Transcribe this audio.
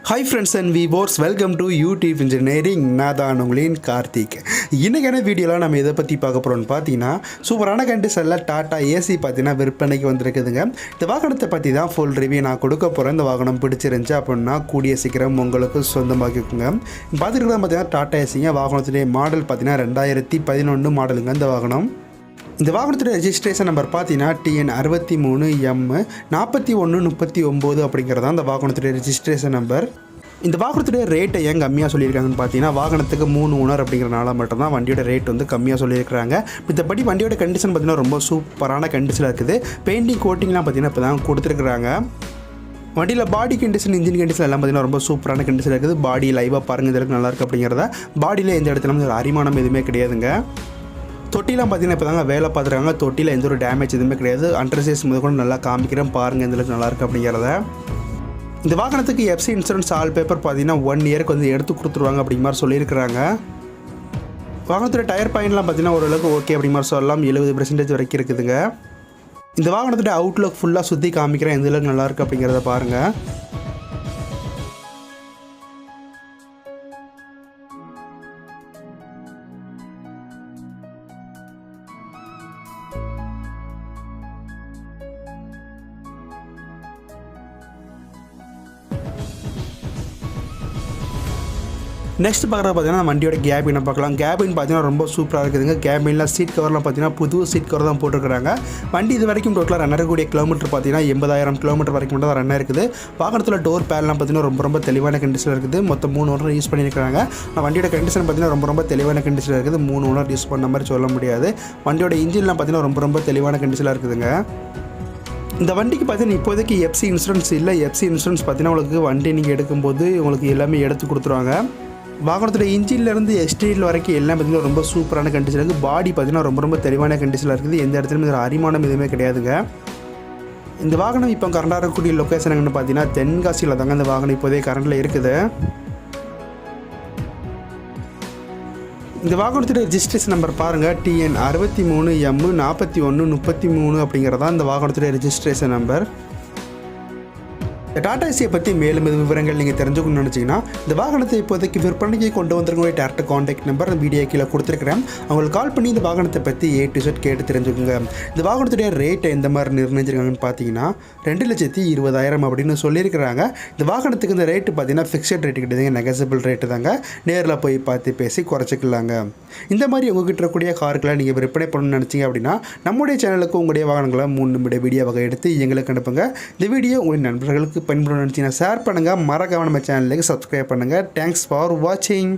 Hi friends and viewers, welcome to YouTube Engineering. நான் தான் உங்களின் கார்த்திக். இன்னைக்கான வீடியோவில் நம்ம எதை பற்றி பார்க்க போகிறோம்னு பார்த்தீங்கன்னா சூப்பரான கண்டிஷனில் டாட்டா ஏசி பார்த்தீங்கன்னா விற்பனைக்கு வந்திருக்குதுங்க. இந்த வாகனத்தை பற்றி தான் ஃபுல் ரிவ்யூ நான் கொடுக்க போகிறேன். இந்த வாகனம் பிடிச்சிருந்துச்சு அப்படின்னா கூடிய சீக்கிரம் உங்களுக்கு சொந்தமாக்கிக்குங்க. பார்த்துருக்கிறத பார்த்தீங்கன்னா டாட்டா ஏசிங்க. வாகனத்துடைய மாடல் பார்த்தீங்கன்னா 2011 மாடலுங்க இந்த வாகனம். இந்த வாகனத்துடைய ரெஜிஸ்ட்ரேஷன் நம்பர் பார்த்தீங்கன்னா TN 63M 4139 அப்படிங்கிறதா இந்த வாகனத்துடைய ரெஜிஸ்ட்ரேஷன் நம்பர். இந்த வாகனத்துடைய ரேட்டை ஏன் கம்மியாக சொல்லியிருக்காங்கன்னு பார்த்தீங்கன்னா வாகனத்துக்கு 3 ஓனர் அப்படிங்கிறனால மட்டும்தான் வண்டியோட ரேட் வந்து கம்மியாக சொல்லியிருக்கிறாங்க. மற்றபடி வண்டியோட கண்டிஷன் பார்த்தீங்கன்னா ரொம்ப சூப்பரான கண்டிஷனில் இருக்குது. பெயிண்டிங் கோட்டிங்லாம் பார்த்தீங்கன்னா இப்போ தான் கொடுத்துருக்குறாங்க. வண்டியில் பாடி கண்டிஷன், இன்ஜின் கண்டிஷன் எல்லாம் பார்த்தீங்கன்னா ரொம்ப சூப்பரான கண்டிஷன் இருக்குது. பாடி லைவாக பாருங்கள், இந்த அளவுக்கு நல்லாயிருக்கு அப்படிங்கிறத. பாடியில் எந்த இடத்துல அரிமானம் எதுவுமே கிடையாதுங்க. தொட்டிலாம் பார்த்தீங்கன்னா இப்போ தாங்க வேலை பார்த்துருக்காங்க. தொட்டியில் எந்த ஒரு டேமேஜ் எதுவுமே கிடையாது. அண்டர்சைஸ் முதல் கூட நல்லா காமிக்கிறேன் பாருங்கள் எந்த அளவுக்கு நல்லாயிருக்கு அப்படிங்கிறத. இந்த வாகனத்துக்கு எஃப்சி இன்சூரன்ஸ் ஆல் பேப்பர் பார்த்தீங்கன்னா 1 இயருக்கு வந்து எடுத்து கொடுத்துருவாங்க அப்படிங்கிற மாதிரி சொல்லியிருக்கிறாங்க. வாகனத்துடைய டயர் பாயிண்ட்லாம் பார்த்தீங்கன்னா ஓரளவுக்கு ஓகே அப்படிங்கிற மாதிரி சொல்லலாம். 70% வரைக்கும் இருக்குதுங்க. இந்த வாகனத்துடைய அவுட்லுக் ஃபுல்லாக சுற்றி காமிக்கிறேன் எந்த அளவுக்கு நல்லாயிருக்கு அப்படிங்கிறத பாருங்கள். நெக்ஸ்ட் பார்க்குறது பார்த்தீங்கன்னா வண்டியோட கேபினை பார்க்கலாம். கேபின் பார்த்தீங்கன்னா ரொம்ப சூப்பராக இருக்குதுங்க. கேபினில் சீட் கவர்லாம் பார்த்தீங்கன்னா புது சீட் கவர் தான் போட்டுருக்காங்க. வண்டி இது வரைக்கும் டோட்டலாக ரன் ஆகக்கூடிய கிலோமீட்டர் பார்த்தீங்கன்னா 80,000 கிலோமீட்டர் வரைக்கும் மட்டும் தான் ரன் இருக்குது. வாகனத்தில் டோர் பேட்லாம் பார்த்தீங்கன்னா ரொம்ப தெளிவான கண்டிஷனில் இருக்குது. மொத்தம் 3 ஓனர் யூஸ் பண்ணியிருக்காங்க. வண்டியோட கண்டிஷன் பார்த்தீங்கன்னா ரொம்ப தெளிவான கண்டிஷனில் இருக்குது. 3 ஓனர் யூஸ் பண்ண மாதிரி சொல்ல முடியாது. வண்டியோட இன்ஜின்லாம் பார்த்தீங்கன்னா ரொம்ப தெளிவான கண்டிஷனில் இருக்குதுங்க. இந்த வண்டிக்கு பார்த்தீங்கன்னா இப்போதைக்கு எஃப்சி இன்சூரன்ஸ் இல்லை. எஃப்சி இன்சூரன்ஸ் பார்த்தீங்கன்னா உங்களுக்கு வண்டி நீங்கள் எடுக்கும்போது உங்களுக்கு எல்லாமே எடுத்து கொடுத்துருவாங்க. வாகனத்தோட இன்ஜின்லேருந்து எக்ஸ்டீரியர் வரைக்கும் எல்லாம் பார்த்தீங்கன்னா ரொம்ப சூப்பரான கண்டிஷன் இருக்குது. பாடி பார்த்தீங்கன்னா ரொம்ப தெளிவான கண்டிஷனில் இருக்குது. எந்த இடத்துலையும் இதில் அரிமானம் எதுவுமே கிடையாதுங்க. இந்த வாகனம் இப்போ கரண்டாக இருக்கக்கூடிய லொக்கேஷன் எங்கன்னு பார்த்தீங்கன்னா தென்காசியில் தாங்க இந்த வாகனம் இப்போதே கரண்டில் இருக்குது. இந்த வாகனத்துடைய ரெஜிஸ்ட்ரேஷன் நம்பர் பாருங்கள். TN 63M 4133 அப்படிங்கிறதா இந்த வாகனத்துடைய ரெஜிஸ்ட்ரேஷன் நம்பர். இந்த டாடா ஏசியை பற்றி மேலும் விவரங்கள் நீங்கள் தெரிஞ்சுக்கணும்னு நினச்சிங்கன்னா இந்த வாகனத்தை இப்போதைக்கு விற்பனைக்கு கொண்டு வந்திருக்கக்கூடிய டேரக்ட் கான்டாக்ட் நம்பர் வீடியோ கீழே கொடுத்துருக்கிறேன். அவங்களுக்கு கால் பண்ணி இந்த வாகனத்தை பற்றி A to Z கேட்டு தெரிஞ்சுக்கோங்க. இந்த வாகனத்துடைய ரேட்டை எந்த மாதிரி நிர்ணயிச்சிருக்காங்கன்னு பார்த்தீங்கன்னா 2,20,000 அப்படின்னு சொல்லியிருக்கிறாங்க. இந்த வாகனத்துக்கு இந்த ரேட்டு பார்த்தீங்கன்னா ஃபிக்ஸட் ரேட்டு கிடையாதுங்க, நெகசிபிள் ரேட்டு தாங்க. நேரில் போய் பார்த்து பேசி குறைச்சிக்கலாங்க. இந்த மாதிரி உங்ககிட்ட இருக்கக்கூடிய கார்களை நீங்கள் விற்பனை பண்ணணும்னு நினச்சிங்க அப்படின்னா நம்முடைய சேனலுக்கு உங்களுடைய வாகனங்களை 3 நிமிட வீடியோவாக எடுத்து எங்களுக்கு அனுப்புங்க. இந்த வீடியோ உங்கள் நண்பர்களுக்கு பயன்படும் நினச்சிங்கன்னா ஷேர் பண்ணுங்கள். மறக்காம நம்ம சேனலுக்கு சப்ஸ்கிரைப் பண்ணுங்கள். தேங்க்ஸ் ஃபார் வாட்சிங்.